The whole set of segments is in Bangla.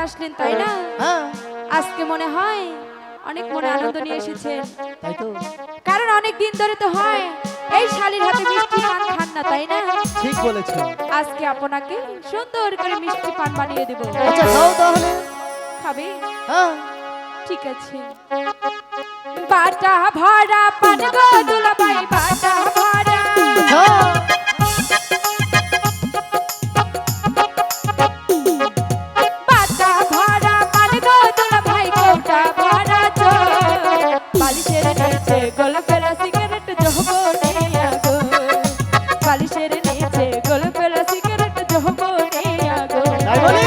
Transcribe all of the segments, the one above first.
আসলেন তাই না? হ্যাঁ আজকে মনে হয় অনেক মনে আনন্দ নিয়ে এসেছেন, তাই তো। কারণ অনেক দিন ধরে তো হয় এই শালীর হাতে মিষ্টি পান খান না তাই না? ঠিক বলেছো। আজকে আপনাকে সুন্দর করে মিষ্টি পান বানিয়ে দেব। আচ্ছা খাও তাহলে। খাবে? হ্যাঁ ঠিক আছে। বাটা ভরা পান গো দুলাভাই, বাটা ভরা। হ্যাঁ বাটা ভরা পান গো দুলাভাই, কৌটা ভরা চোর। বালিশের নিচে গোলাপের সিগারেট যৌবনে আগুন। বালিশের নিচে গোলাপের সিগারেট যৌবনে আগুন। তাই বলি।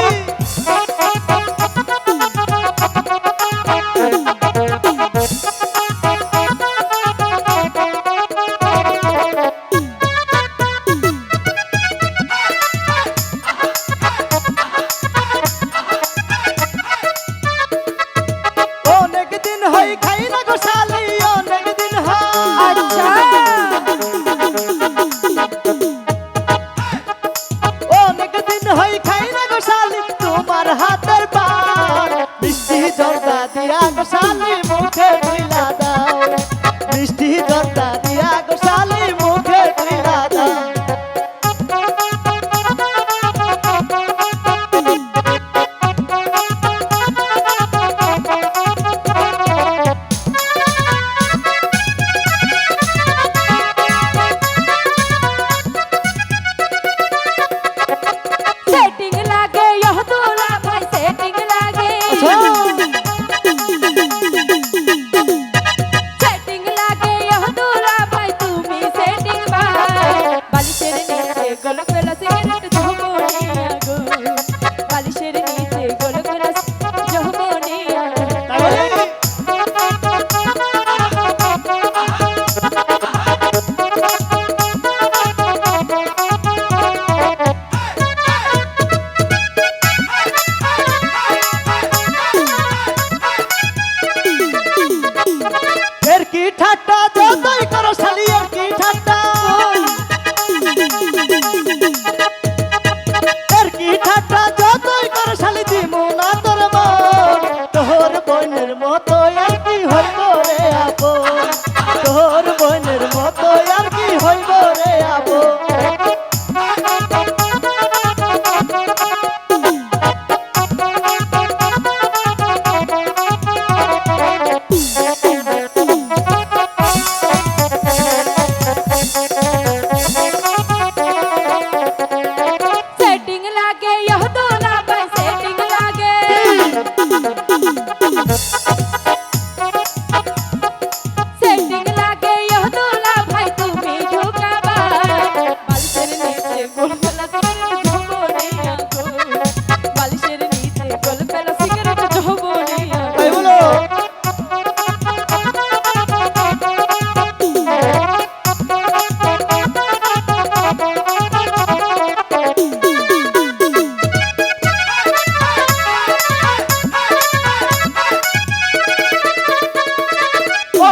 অনেক দিন হই খাই না গো শালি, অনেক দিন হয়। আচ্ছা অনেক দিন হই খাই না গো শালি তোমার হাতের পান। মিষ্টি জর্দা দিয়া গো শালি মুখে দিলা দাও। মিষ্টি জর্দা দিয়া গো শালি মুখে দিলা দাও। সেটিং লাগে ইহ দুলাভাই, সেটিং লাগে। সেটিং লাগে ইহ দুলাভাই, তুমি সেটিং ভাই। বালিশের নিচে গোলাপের সিগারেট যৌবনে আগুন। বালিশের নিচে গোলাপের যৌবনে আগুন। তাই বলি। এর কি ঠাট্টা যতই করো শালি, এর কি ঠাট্টা। এর কি ঠাট্টা যতই করো শালি, দিমু না তোর মন। তোর বোনের মতো আর কি হইব রে আপন। তোর বোনের মতো আর কি হইব রে আপন। সেটিং লাগে ইহ দুলাভাই, সেটিং লাগে। সেটিং লাগে ইহ দুলাভাই, তুমি ঢুকাবাই। বালিশের নিচে গোলাপের সিগারেট যৌবনে আগুন। বালিশের নিচে গোলাপের সিগারেট যৌবনে আগুন। তাই বলো।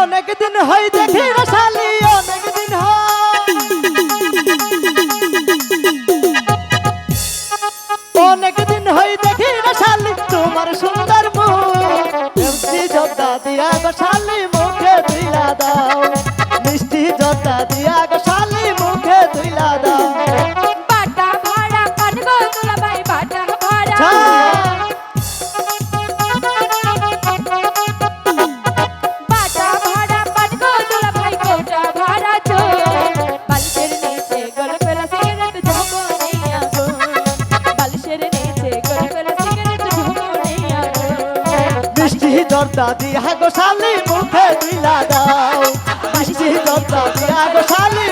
অনেক দিন হই দেখি না শালি, অনেক দিন হয়। অনেক দিন হই দেখি না শালি তোমার সুন্দর মুখ। মিষ্টি জর্দা দিয়া গো শালি মুখে দিলা দাও। মিষ্টি জর্দা দিয়া গো শালি মুখে দিলা দাও। বাটা ভরা পান গো দুলাভাই, বাটা ভরা। ছা। বাটা ভরা পান গো দুলাভাই, কৌটা ভরা চোর। বালিশের নিচে গোলাপের সিগারেট যৌবনে আগুন। বালিশের নিচে গোলাপের সিগারেট যৌবনে আগুন। মিষ্টি জর্দা দিয়া গো শালি মুখে দিলা দাও। মিষ্টি জর্দা দিয়া গো শালি